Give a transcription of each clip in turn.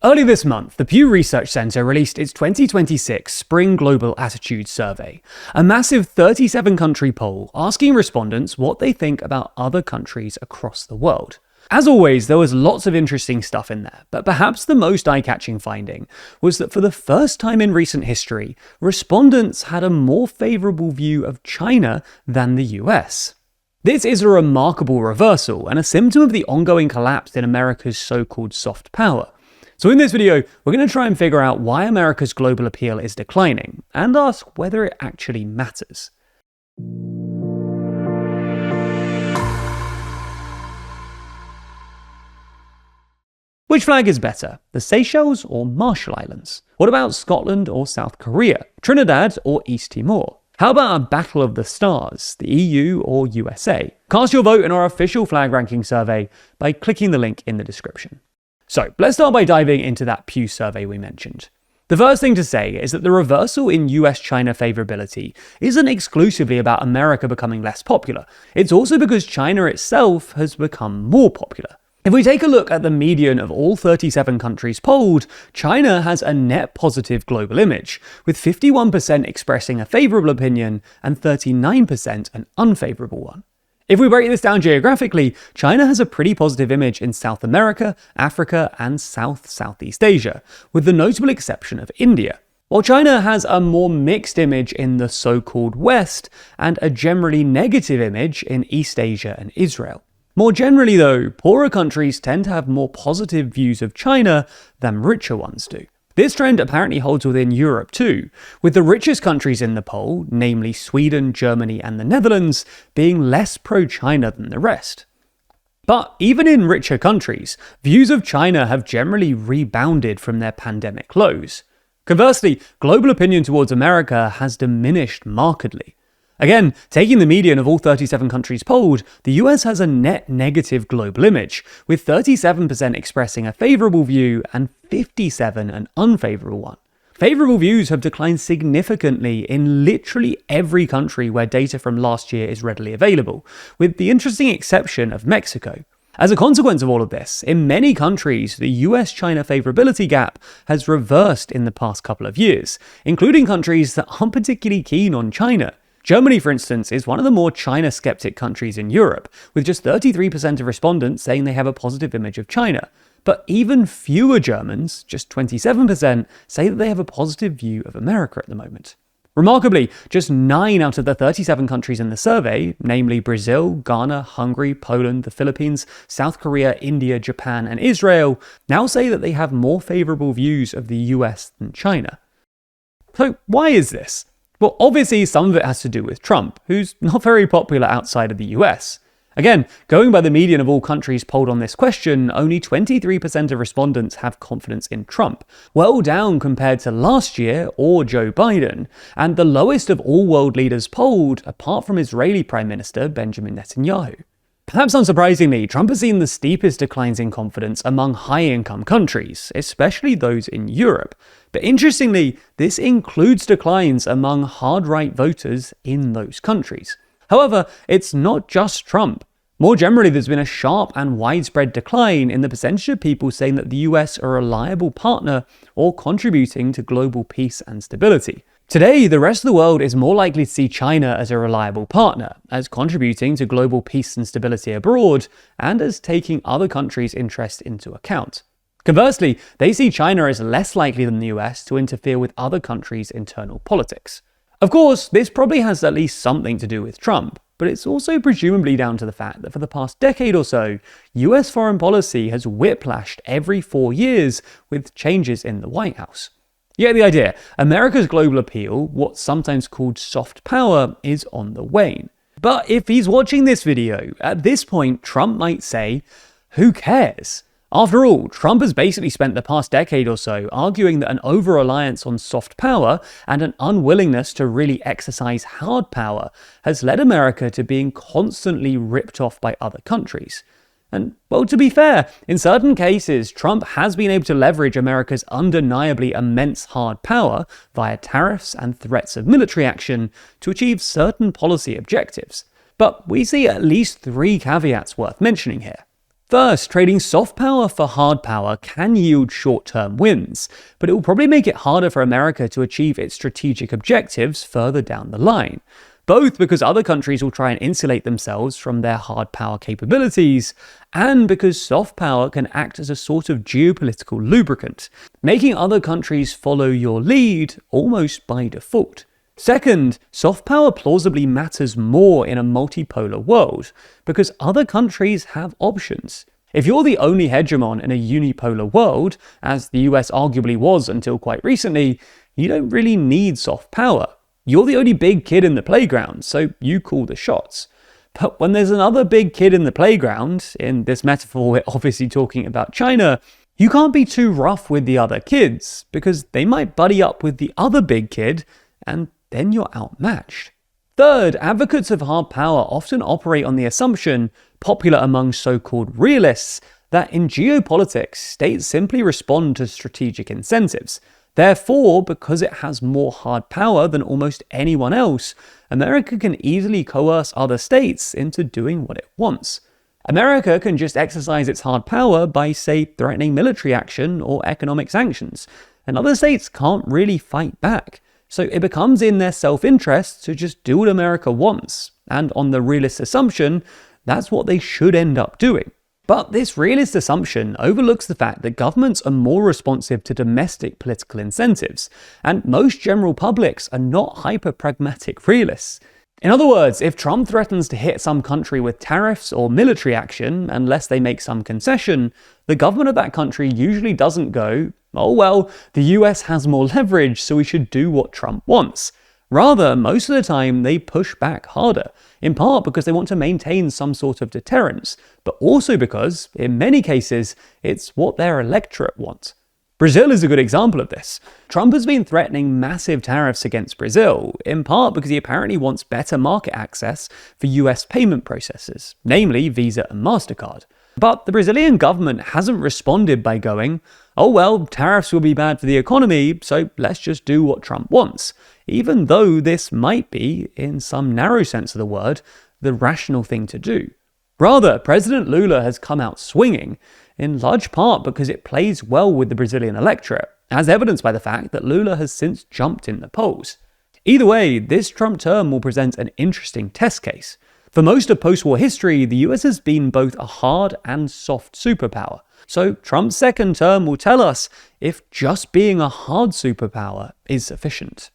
Early this month, the Pew Research Center released its 2026 Spring Global Attitude Survey, a massive 37-country poll asking respondents what they think about other countries across the world. As always, there was lots of interesting stuff in there, but perhaps the most eye-catching finding was that for the first time in recent history, respondents had a more favourable view of China than the US. This is a remarkable reversal and a symptom of the ongoing collapse in America's so-called soft power. So in this video, we're going to try and figure out why America's global appeal is declining, and ask whether it actually matters. Which flag is better, the Seychelles or Marshall Islands? What about Scotland or South Korea, Trinidad or East Timor? How about a battle of the stars, the EU or USA? Cast your vote in our official flag ranking survey by clicking the link in the description. So let's start by diving into that Pew survey we mentioned. The first thing to say is that the reversal in US-China favorability isn't exclusively about America becoming less popular. It's also because China itself has become more popular. If we take a look at the median of all 37 countries polled, China has a net positive global image, with 51% expressing a favourable opinion and 39% an unfavourable one. If we break this down geographically, China has a pretty positive image in South America, Africa, and Southeast Asia, with the notable exception of India. While China has a more mixed image in the so-called West, and a generally negative image in East Asia and Israel. More generally though, poorer countries tend to have more positive views of China than richer ones do. This trend apparently holds within Europe too, with the richest countries in the poll, namely Sweden, Germany and the Netherlands, being less pro-China than the rest. But even in richer countries, views of China have generally rebounded from their pandemic lows. Conversely, global opinion towards America has diminished markedly. Again, taking the median of all 37 countries polled, the US has a net negative global image, with 37% expressing a favourable view and 57% an unfavourable one. Favourable views have declined significantly in literally every country where data from last year is readily available, with the interesting exception of Mexico. As a consequence of all of this, in many countries, the US-China favourability gap has reversed in the past couple of years, including countries that aren't particularly keen on China. Germany, for instance, is one of the more China-skeptic countries in Europe, with just 33% of respondents saying they have a positive image of China. But even fewer Germans, just 27%, say that they have a positive view of America at the moment. Remarkably, just 9 out of the 37 countries in the survey, namely Brazil, Ghana, Hungary, Poland, the Philippines, South Korea, India, Japan, and Israel, now say that they have more favourable views of the US than China. So why is this? Well, obviously some of it has to do with Trump, who's not very popular outside of the US. Again, going by the median of all countries polled on this question, only 23% of respondents have confidence in Trump, well down compared to last year or Joe Biden, and the lowest of all world leaders polled, apart from Israeli Prime Minister Benjamin Netanyahu. Perhaps unsurprisingly, Trump has seen the steepest declines in confidence among high-income countries, especially those in Europe. But interestingly, this includes declines among hard-right voters in those countries. However, it's not just Trump. More generally, there's been a sharp and widespread decline in the percentage of people saying that the US are a reliable partner or contributing to global peace and stability. Today, the rest of the world is more likely to see China as a reliable partner, as contributing to global peace and stability abroad, and as taking other countries' interests into account. Conversely, they see China as less likely than the US to interfere with other countries' internal politics. Of course, this probably has at least something to do with Trump, but it's also presumably down to the fact that for the past decade or so, US foreign policy has whiplashed every 4 years with changes in the White House. You get the idea. America's global appeal, what's sometimes called soft power, is on the wane. But if he's watching this video, at this point, Trump might say, who cares? After all, Trump has basically spent the past decade or so arguing that an over-reliance on soft power and an unwillingness to really exercise hard power has led America to being constantly ripped off by other countries. And, well, to be fair, in certain cases, Trump has been able to leverage America's undeniably immense hard power via tariffs and threats of military action to achieve certain policy objectives. But we see at least 3 caveats worth mentioning here. First, trading soft power for hard power can yield short-term wins, but it will probably make it harder for America to achieve its strategic objectives further down the line. Both because other countries will try and insulate themselves from their hard power capabilities, and because soft power can act as a sort of geopolitical lubricant, making other countries follow your lead almost by default. Second, soft power plausibly matters more in a multipolar world, because other countries have options. If you're the only hegemon in a unipolar world, as the US arguably was until quite recently, you don't really need soft power. You're the only big kid in the playground, so you call the shots. But when there's another big kid in the playground, in this metaphor we're obviously talking about China, you can't be too rough with the other kids, because they might buddy up with the other big kid, and then you're outmatched. Third, advocates of hard power often operate on the assumption, popular among so-called realists, that in geopolitics, states simply respond to strategic incentives. Therefore, because it has more hard power than almost anyone else, America can easily coerce other states into doing what it wants. America can just exercise its hard power by, say, threatening military action or economic sanctions, and other states can't really fight back. So it becomes in their self-interest to just do what America wants, and on the realist assumption, that's what they should end up doing. But this realist assumption overlooks the fact that governments are more responsive to domestic political incentives, and most general publics are not hyper-pragmatic realists. In other words, if Trump threatens to hit some country with tariffs or military action unless they make some concession, the government of that country usually doesn't go, oh well, the US has more leverage, so we should do what Trump wants. Rather, most of the time, they push back harder, in part because they want to maintain some sort of deterrence, but also because, in many cases, it's what their electorate wants. Brazil is a good example of this. Trump has been threatening massive tariffs against Brazil, in part because he apparently wants better market access for US payment processors, namely Visa and MasterCard. But the Brazilian government hasn't responded by going, oh well, tariffs will be bad for the economy, so let's just do what Trump wants, even though this might be, in some narrow sense of the word, the rational thing to do. Rather, President Lula has come out swinging, in large part because it plays well with the Brazilian electorate, as evidenced by the fact that Lula has since jumped in the polls. Either way, this Trump term will present an interesting test case. For most of post-war history, the US has been both a hard and soft superpower. So Trump's second term will tell us if just being a hard superpower is sufficient.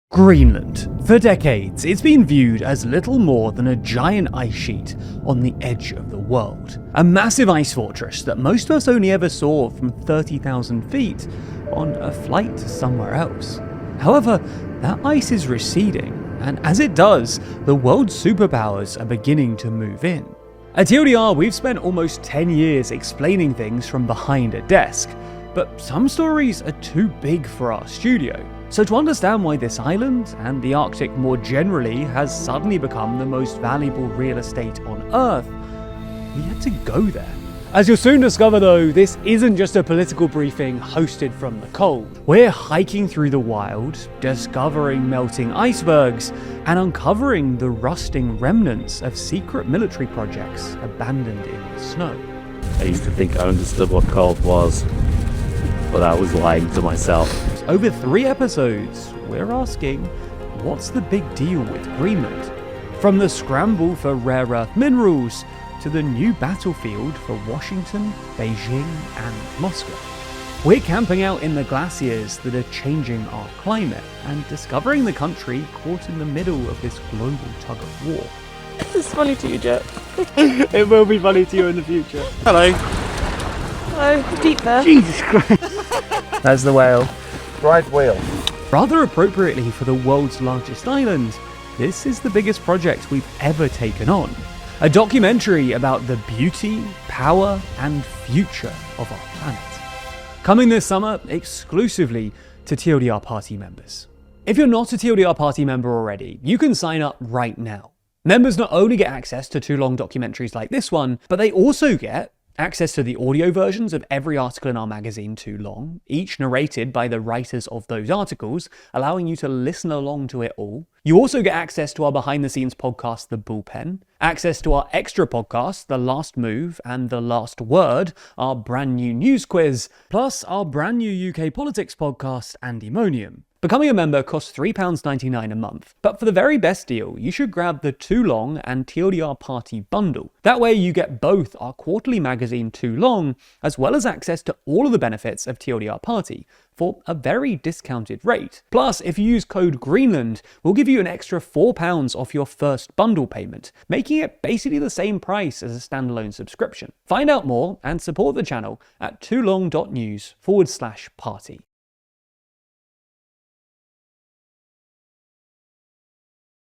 Greenland. For decades, it's been viewed as little more than a giant ice sheet on the edge of the world. A massive ice fortress that most of us only ever saw from 30,000 feet on a flight to somewhere else. However, that ice is receding, and as it does, the world's superpowers are beginning to move in. At TLDR, we've spent almost 10 years explaining things from behind a desk, but some stories are too big for our studio. So to understand why this island, and the Arctic more generally, has suddenly become the most valuable real estate on Earth, we had to go there. As you'll soon discover though, this isn't just a political briefing hosted from the cold. We're hiking through the wild, discovering melting icebergs, and uncovering the rusting remnants of secret military projects abandoned in the snow. I used to think I understood what cold was, but I was lying to myself. Over 3 episodes, we're asking, what's the big deal with Greenland? From the scramble for rare earth minerals, to the new battlefield for Washington, Beijing, and Moscow. We're camping out in the glaciers that are changing our climate, and discovering the country caught in the middle of this global tug of war. This is funny to you, Jet. It will be funny to you in the future. Hello. Hello, deep there. Jesus Christ. That's the whale. Right wheel. Rather appropriately for the world's largest island, this is the biggest project we've ever taken on. A documentary about the beauty, power, and future of our planet. Coming this summer exclusively to TLDR Party members. If you're not a TLDR Party member already, you can sign up right now. Members not only get access to 2 long documentaries like this one, but they also get access to the audio versions of every article in our magazine Too Long, each narrated by the writers of those articles, allowing you to listen along to it all. You also get access to our behind-the-scenes podcast, The Bullpen, access to our extra podcasts, The Last Move and The Last Word, our brand new news quiz, plus our brand new UK politics podcast, Andemonium. Becoming a member costs £3.99 a month, but for the very best deal, you should grab the Too Long and TLDR Party bundle. That way you get both our quarterly magazine Too Long, as well as access to all of the benefits of TLDR Party, for a very discounted rate. Plus, if you use code Greenland, we'll give you an extra £4 off your first bundle payment, making it basically the same price as a standalone subscription. Find out more and support the channel at toolong.news/party.